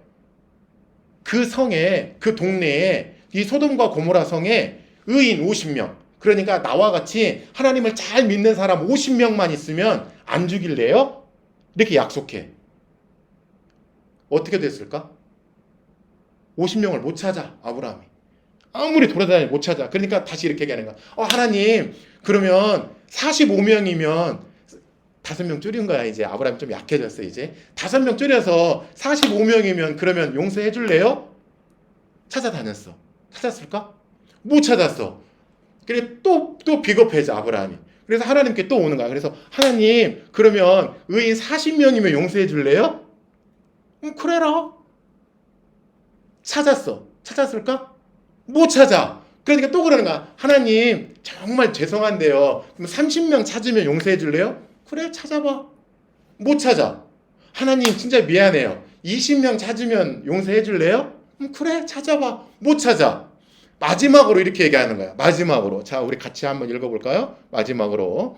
그 성에 그 동네에 이 소돔과 고모라 성에 의인 50명 그러니까 나와 같이 하나님을 잘 믿는 사람 50명만 있으면 안 죽일래요? 이렇게 약속해. 어떻게 됐을까? 50명을 못 찾아 아브라함이. 아무리 돌아다니도 못 찾아. 그러니까 다시 이렇게 얘기하는 거야. 하나님 그러면 45명이면 5명 줄인 거야. 이제 아브라함이 좀 약해졌어. 이제 5명 줄여서 45명이면 그러면 용서해 줄래요? 찾아다녔어. 찾았을까? 못 찾았어. 그래 또 비겁해져 아브라함이. 그래서 하나님께 또 오는 거야. 그래서 하나님 그러면 의인 40명이면 용서해 줄래요? 그래라. 찾았어. 찾았을까? 못 찾아. 그러니까 또 그러는 거야. 하나님 정말 죄송한데요. 그럼 30명 찾으면 용서해 줄래요? 그래 찾아봐. 못 찾아. 하나님 진짜 미안해요. 20명 찾으면 용서해 줄래요? 그래 찾아봐. 못 찾아. 마지막으로 이렇게 얘기하는 거야. 마지막으로. 자, 우리 같이 한번 읽어볼까요? 마지막으로.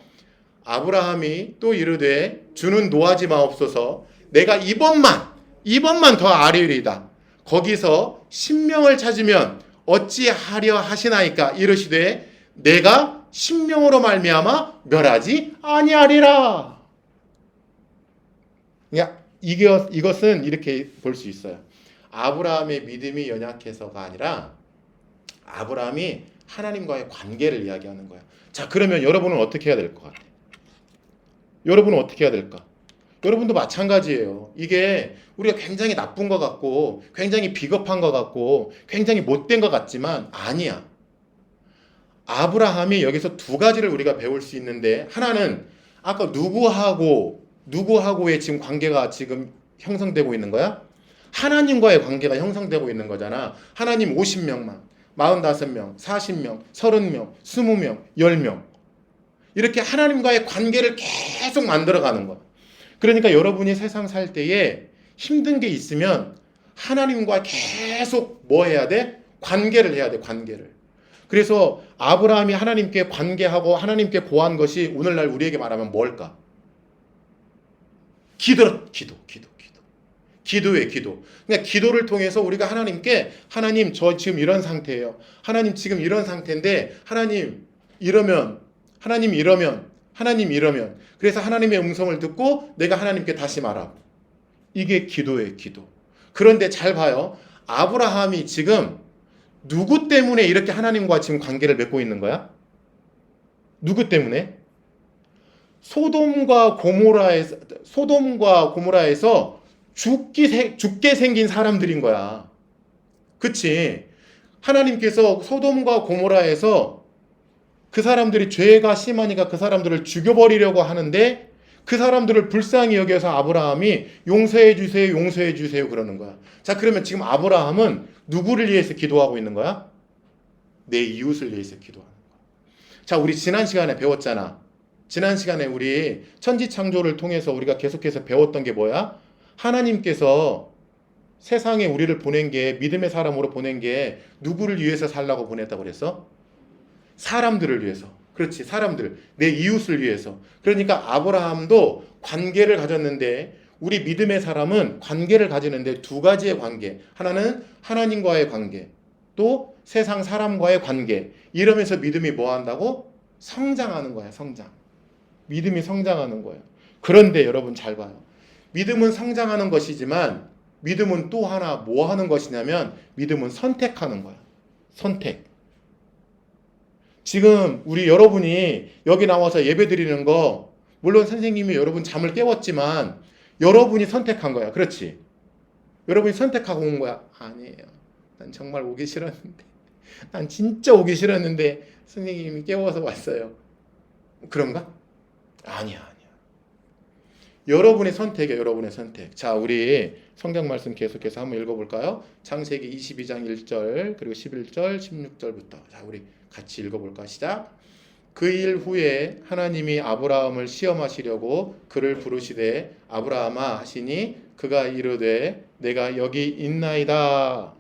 아브라함이 또 이르되 주는 노하지 마옵소서. 내가 이번만 더 아뢰리이다. 거기서 10명을 찾으면 어찌하려 하시나이까 이르시되 내가 10명으로 말미암아 멸하지 아니하리라. 이것은 이렇게 볼 수 있어요. 아브라함의 믿음이 연약해서가 아니라 아브라함이 하나님과의 관계를 이야기하는 거야. 자, 그러면 여러분은 어떻게 해야 될 것 같아? 여러분은 어떻게 해야 될까? 여러분도 마찬가지예요. 이게 우리가 굉장히 나쁜 것 같고 굉장히 비겁한 것 같고 굉장히 못된 것 같지만 아니야. 아브라함이 여기서 두 가지를 우리가 배울 수 있는데 하나는 아까 누구하고의 지금 관계가 지금 형성되고 있는 거야? 하나님과의 관계가 형성되고 있는 거잖아. 하나님 50명만, 45명, 40명, 30명, 20명, 10명. 이렇게 하나님과의 관계를 계속 만들어가는 거야. 그러니까 여러분이 세상 살 때에 힘든 게 있으면 하나님과 계속 뭐 해야 돼? 관계를 해야 돼, 관계를. 그래서 아브라함이 하나님께 관계하고 하나님께 고한 것이 오늘날 우리에게 말하면 뭘까? 기도의 기도. 그러니까 기도를 통해서 우리가 하나님께 하나님 저 지금 이런 상태예요. 하나님 지금 이런 상태인데 하나님 이러면 그래서 하나님의 음성을 듣고 내가 하나님께 다시 말하고 이게 기도의 기도. 그런데 잘 봐요. 아브라함이 지금 누구 때문에 이렇게 하나님과 지금 관계를 맺고 있는 거야? 누구 때문에? 소돔과 고모라에서 죽게 생긴 사람들인 거야. 그치? 하나님께서 소돔과 고모라에서 그 사람들이 죄가 심하니까 그 사람들을 죽여버리려고 하는데 그 사람들을 불쌍히 여겨서 아브라함이 용서해 주세요 그러는 거야. 자, 그러면 지금 아브라함은 누구를 위해서 기도하고 있는 거야? 내 이웃을 위해서 기도하는 거야. 자, 우리 지난 시간에 배웠잖아. 지난 시간에 우리 천지창조를 통해서 우리가 계속해서 배웠던 게 뭐야? 하나님께서 세상에 우리를 보낸 게 믿음의 사람으로 보낸 게 누구를 위해서 살라고 보냈다고 그랬어? 사람들을 위해서. 그렇지, 사람들, 내 이웃을 위해서. 그러니까 아브라함도 관계를 가졌는데 우리 믿음의 사람은 관계를 가지는데 두 가지의 관계. 하나는 하나님과의 관계, 또 세상 사람과의 관계. 이러면서 믿음이 뭐 한다고? 성장하는 거야, 성장. 믿음이 성장하는 거예요. 그런데 여러분 잘 봐요. 믿음은 성장하는 것이지만 믿음은 또 하나 뭐 하는 것이냐면 믿음은 선택하는 거야. 선택. 지금 우리 여러분이 여기 나와서 예배 드리는 거 물론 선생님이 여러분 잠을 깨웠지만 여러분이 선택한 거야. 그렇지? 여러분이 선택하고 온 거야. 아니에요. 난 정말 오기 싫었는데. 난 진짜 오기 싫었는데 선생님이 깨워서 왔어요. 그런가? 아니야. 여러분의 선택이에요. 여러분의 선택. 자, 우리 성경 말씀 계속해서 한번 읽어볼까요? 창세기 22장 1절 그리고 11절 16절부터. 자, 우리 같이 읽어볼까? 시작. 그 일 후에 하나님이 아브라함을 시험하시려고 그를 부르시되 아브라함아 하시니 그가 이르되 내가 여기 있나이다.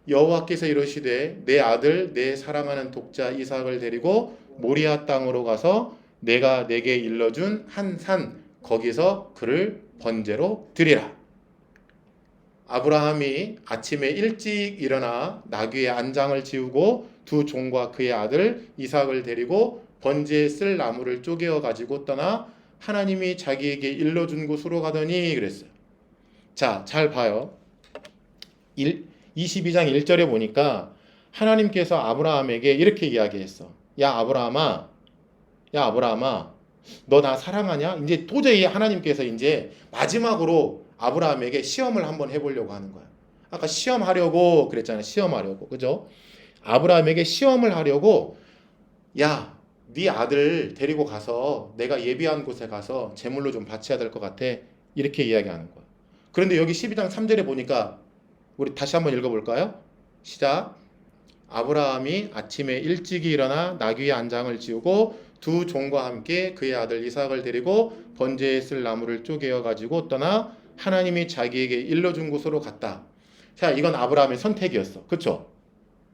여호와께서 이르시되 내 아들 내 사랑하는 독자 이삭을 데리고 모리아 땅으로 가서 내가 내게 일러준 한 산 거기서 그를 번제로 드리라. 아브라함이 아침에 일찍 일어나 나귀의 안장을 지우고 두 종과 그의 아들 이삭을 데리고 번제에 쓸 나무를 쪼개어 가지고 떠나 하나님이 자기에게 일러준 곳으로 가더니 그랬어요. 자, 잘 봐요. 22장 1절에 보니까 하나님께서 아브라함에게 이렇게 이야기했어. 야 아브라함아 너 나 사랑하냐? 이제 도저히 하나님께서 이제 마지막으로 아브라함에게 시험을 한번 해보려고 하는 거야. 아까 시험하려고 그랬잖아요. 시험하려고. 그죠? 아브라함에게 시험을 하려고, 야, 네 아들 데리고 가서 내가 예비한 곳에 가서 제물로 좀 바쳐야 될 것 같아. 이렇게 이야기하는 거야. 그런데 여기 12장 3절에 보니까 우리 다시 한번 읽어볼까요? 시작. 아브라함이 아침에 일찍이 일어나 나귀의 안장을 지우고 두 종과 함께 그의 아들 이삭을 데리고 번제에 쓸 나무를 쪼개어 가지고 떠나 하나님이 자기에게 일러준 곳으로 갔다. 자, 이건 아브라함의 선택이었어. 그렇죠?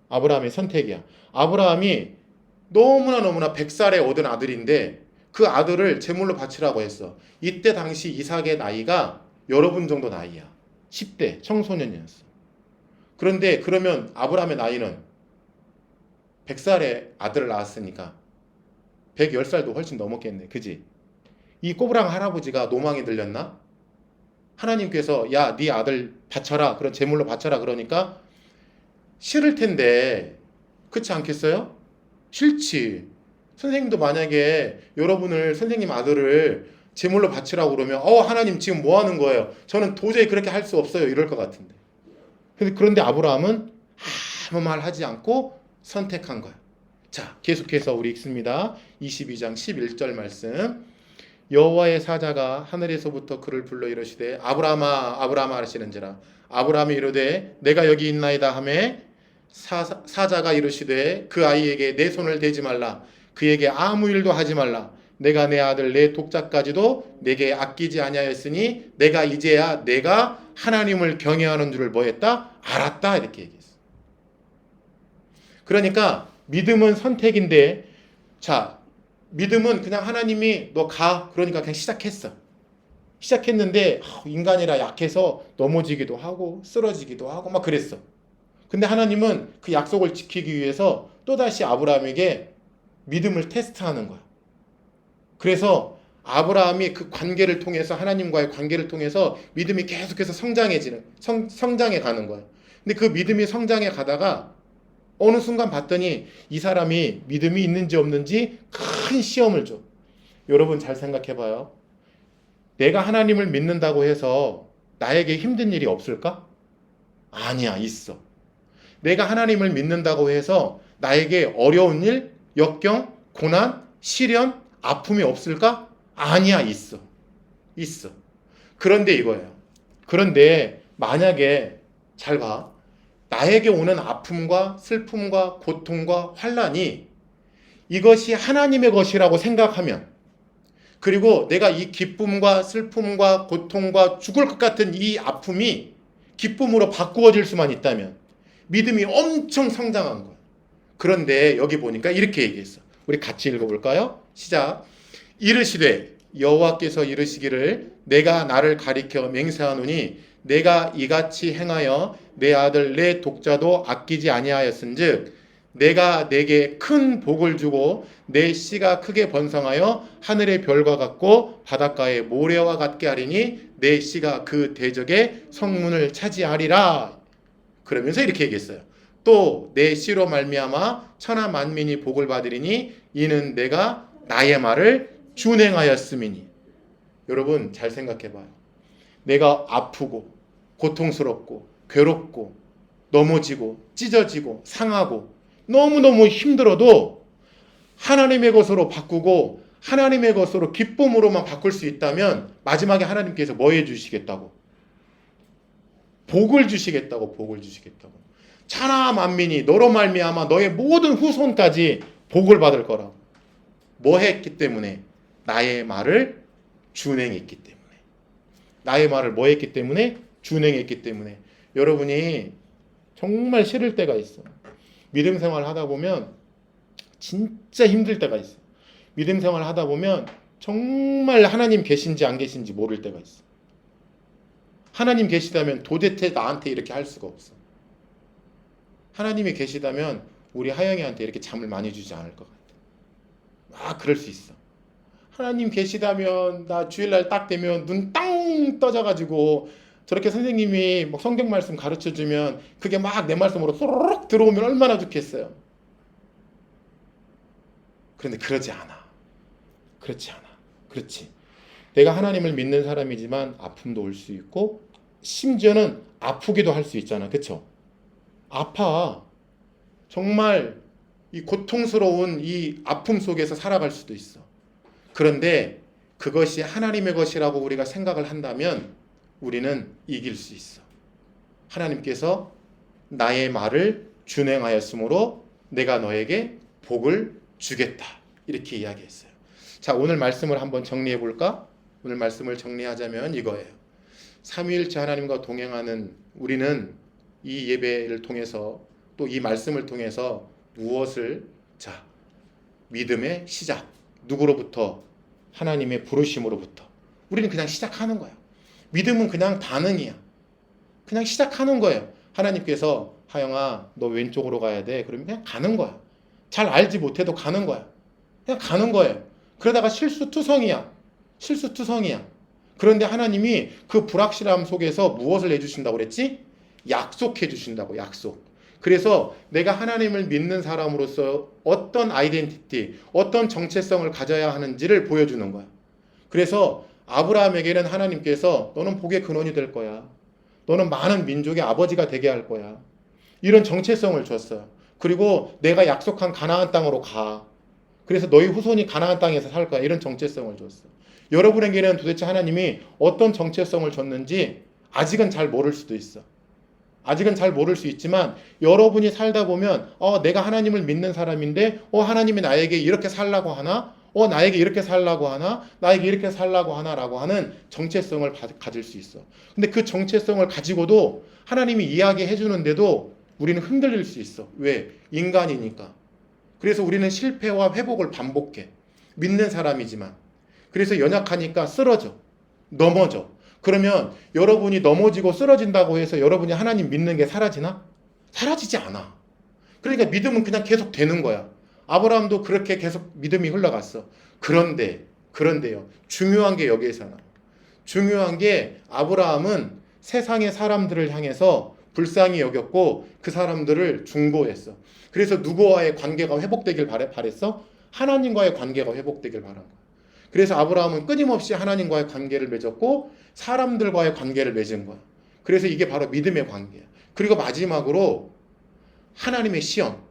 아브라함의 선택이야. 아브라함이 너무나 100살에 얻은 아들인데 그 아들을 제물로 바치라고 했어. 이때 당시 이삭의 나이가 여러분 정도 나이야. 10대 청소년이었어. 그런데 그러면 아브라함의 나이는 100살에 아들을 낳았으니까 110살도 훨씬 넘었겠네. 그지? 이 꼬부랑 할아버지가 노망이 들렸나? 하나님께서 야, 네 아들 바쳐라. 그런 제물로 바쳐라. 그러니까 싫을 텐데 그렇지 않겠어요? 싫지. 선생님도 만약에 여러분을 선생님 아들을 제물로 바치라고 그러면 하나님 지금 뭐 하는 거예요? 저는 도저히 그렇게 할 수 없어요. 이럴 것 같은데. 그런데 아브라함은 아무 말 하지 않고 선택한 거야. 자, 계속해서 우리 읽습니다. 22장 11절 말씀. 여호와의 사자가 하늘에서부터 그를 불러 이르시되 아브라함아 아브라함아 하시는지라. 아브라함이 이르되 내가 여기 있나이다 하매 사자가 이르시되 그 아이에게 내 손을 대지 말라. 그에게 아무 일도 하지 말라. 내가 내 아들 내 독자까지도 내게 아끼지 아니하였으니 내가 이제야 내가 하나님을 경외하는 줄을 뭐했다? 알았다. 이렇게 얘기했어. 그러니까 믿음은 선택인데, 자, 믿음은 그냥 하나님이 너 가. 그러니까 그냥 시작했어. 시작했는데 인간이라 약해서 넘어지기도 하고 쓰러지기도 하고 막 그랬어. 근데 하나님은 그 약속을 지키기 위해서 또다시 아브라함에게 믿음을 테스트하는 거야. 그래서 아브라함이 그 관계를 통해서 하나님과의 관계를 통해서 믿음이 계속해서 성장해 가는 거야. 근데 그 믿음이 성장해 가다가 어느 순간 봤더니 이 사람이 믿음이 있는지 없는지 큰 시험을 줘. 여러분 잘 생각해 봐요. 내가 하나님을 믿는다고 해서 나에게 힘든 일이 없을까? 아니야, 있어. 내가 하나님을 믿는다고 해서 나에게 어려운 일, 역경, 고난, 시련, 아픔이 없을까? 아니야, 있어. 있어. 그런데 이거예요. 그런데 만약에 잘 봐. 나에게 오는 아픔과 슬픔과 고통과 환난이 이것이 하나님의 것이라고 생각하면, 그리고 내가 이 기쁨과 슬픔과 고통과 죽을 것 같은 이 아픔이 기쁨으로 바꾸어질 수만 있다면 믿음이 엄청 성장한 거야. 그런데 여기 보니까 이렇게 얘기했어. 우리 같이 읽어볼까요? 시작. 이르시되 여호와께서 이르시기를 내가 나를 가리켜 맹세하노니 내가 이같이 행하여 내 아들 내 독자도 아끼지 아니하였은즉 내가 내게 큰 복을 주고 내 씨가 크게 번성하여 하늘의 별과 같고 바닷가의 모래와 같게 하리니 내 씨가 그 대적의 성문을 차지하리라. 그러면서 이렇게 얘기했어요. 또 내 씨로 말미암아 천하 만민이 복을 받으리니 이는 내가 나의 말을 준행하였음이니. 여러분 잘 생각해 봐요. 내가 아프고 고통스럽고 괴롭고 넘어지고 찢어지고 상하고 너무너무 힘들어도 하나님의 것으로 바꾸고 하나님의 것으로 기쁨으로만 바꿀 수 있다면 마지막에 하나님께서 뭐 해주시겠다고? 복을 주시겠다고. 복을 주시겠다고. 천하 만민이 너로 말미암아 너의 모든 후손까지 복을 받을 거라고. 뭐 했기 때문에? 나의 말을 준행했기 때문에. 나의 말을 뭐 했기 때문에? 준행했기 때문에. 여러분이 정말 싫을 때가 있어. 믿음 생활 하다 보면 진짜 힘들 때가 있어. 믿음 생활 하다 보면 정말 하나님 계신지 안 계신지 모를 때가 있어. 하나님 계시다면 도대체 나한테 이렇게 할 수가 없어. 하나님이 계시다면 우리 하영이한테 이렇게 잠을 많이 주지 않을 것 같아. 그럴 수 있어. 하나님 계시다면 나 주일날 딱 되면 눈 땅 떠져가지고 저렇게 선생님이 막 성경 말씀 가르쳐주면 그게 막 내 말씀으로 쏘르륵 들어오면 얼마나 좋겠어요. 그런데 그러지 않아. 그렇지 않아. 그렇지. 내가 하나님을 믿는 사람이지만 아픔도 올 수 있고 심지어는 아프기도 할 수 있잖아. 그쵸? 아파. 정말 이 고통스러운 이 아픔 속에서 살아갈 수도 있어. 그런데 그것이 하나님의 것이라고 우리가 생각을 한다면 우리는 이길 수 있어. 하나님께서 나의 말을 준행하였으므로 내가 너에게 복을 주겠다. 이렇게 이야기했어요. 자, 오늘 말씀을 한번 정리해 볼까? 오늘 말씀을 정리하자면 이거예요. 삼위일체 하나님과 동행하는 우리는 이 예배를 통해서 또 이 말씀을 통해서 무엇을 믿음의 시작. 누구로부터? 하나님의 부르심으로부터. 우리는 그냥 시작하는 거야. 믿음은 그냥 반응이야. 그냥 시작하는 거예요. 하나님께서 하영아 너 왼쪽으로 가야 돼. 그러면 그냥 가는 거야. 잘 알지 못해도 가는 거야. 그냥 가는 거예요. 그러다가 실수투성이야. 그런데 하나님이 그 불확실함 속에서 무엇을 해주신다고 그랬지? 약속해 주신다고. 약속. 그래서 내가 하나님을 믿는 사람으로서 어떤 아이덴티티, 어떤 정체성을 가져야 하는지를 보여주는 거야. 그래서 아브라함에게는 하나님께서 너는 복의 근원이 될 거야. 너는 많은 민족의 아버지가 되게 할 거야. 이런 정체성을 줬어요. 그리고 내가 약속한 가나안 땅으로 가. 그래서 너희 후손이 가나안 땅에서 살 거야. 이런 정체성을 줬어. 여러분에게는 도대체 하나님이 어떤 정체성을 줬는지 아직은 잘 모를 수도 있어. 아직은 잘 모를 수 있지만 여러분이 살다 보면 내가 하나님을 믿는 사람인데 하나님이 나에게 이렇게 살라고 하나? 나에게 이렇게 살라고 하나? 나에게 이렇게 살라고 하나라고 하는 정체성을 가질 수 있어. 근데 그 정체성을 가지고도 하나님이 이야기해 주는데도 우리는 흔들릴 수 있어. 왜? 인간이니까. 그래서 우리는 실패와 회복을 반복해. 믿는 사람이지만. 그래서 연약하니까 쓰러져. 넘어져. 그러면 여러분이 넘어지고 쓰러진다고 해서 여러분이 하나님 믿는 게 사라지나? 사라지지 않아. 그러니까 믿음은 그냥 계속 되는 거야. 아브라함도 그렇게 계속 믿음이 흘러갔어. 그런데요. 중요한 게 여기에서 나와. 중요한 게 아브라함은 세상의 사람들을 향해서 불쌍히 여겼고 그 사람들을 중보했어. 그래서 누구와의 관계가 회복되길 바랬어? 하나님과의 관계가 회복되길 바란 거야. 그래서 아브라함은 끊임없이 하나님과의 관계를 맺었고 사람들과의 관계를 맺은 거야. 그래서 이게 바로 믿음의 관계야. 그리고 마지막으로 하나님의 시험.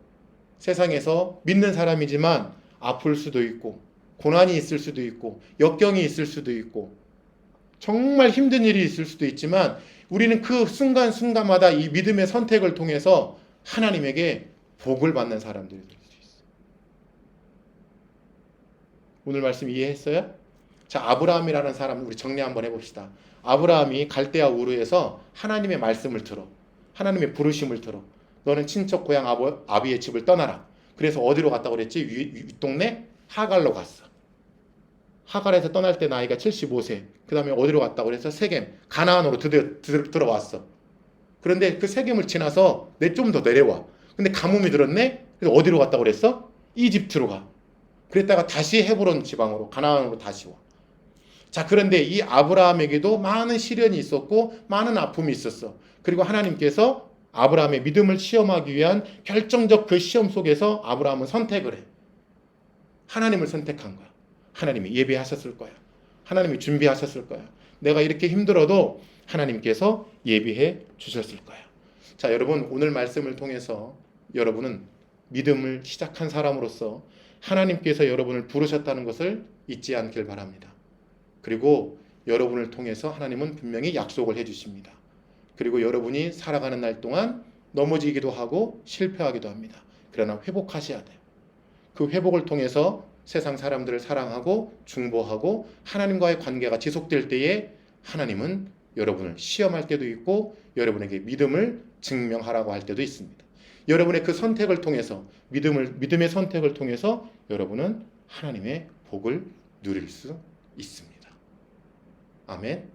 세상에서 믿는 사람이지만 아플 수도 있고 고난이 있을 수도 있고 역경이 있을 수도 있고 정말 힘든 일이 있을 수도 있지만 우리는 그 순간순간마다 이 믿음의 선택을 통해서 하나님에게 복을 받는 사람들이 될 수 있어. 오늘 말씀 이해했어요? 자, 아브라함이라는 사람 우리 정리 한번 해봅시다. 아브라함이 갈대아 우르에서 하나님의 말씀을 들어. 하나님의 부르심을 들어. 너는 친척 고향 아비의 집을 떠나라. 그래서 어디로 갔다고 그랬지? 윗동네 하갈로 갔어. 하갈에서 떠날 때 나이가 75세. 그 다음에 어디로 갔다고 그래서 세겜, 가나안으로 들어왔어. 그런데 그 세겜을 지나서 좀 더 내려와. 근데 가뭄이 들었네? 그래서 어디로 갔다고 그랬어? 이집트로 가. 그랬다가 다시 헤브론 지방으로, 가나안으로 다시 와. 자, 그런데 이 아브라함에게도 많은 시련이 있었고 많은 아픔이 있었어. 그리고 하나님께서 아브라함의 믿음을 시험하기 위한 결정적 그 시험 속에서 아브라함은 선택을 해. 하나님을 선택한 거야. 하나님이 예비하셨을 거야. 하나님이 준비하셨을 거야. 내가 이렇게 힘들어도 하나님께서 예비해 주셨을 거야. 자, 여러분 오늘 말씀을 통해서 여러분은 믿음을 시작한 사람으로서 하나님께서 여러분을 부르셨다는 것을 잊지 않길 바랍니다. 그리고 여러분을 통해서 하나님은 분명히 약속을 해주십니다. 그리고 여러분이 살아가는 날 동안 넘어지기도 하고 실패하기도 합니다. 그러나 회복하셔야 돼요. 그 회복을 통해서 세상 사람들을 사랑하고 중보하고 하나님과의 관계가 지속될 때에 하나님은 여러분을 시험할 때도 있고 여러분에게 믿음을 증명하라고 할 때도 있습니다. 여러분의 그 선택을 통해서 믿음의 선택을 통해서 여러분은 하나님의 복을 누릴 수 있습니다. 아멘.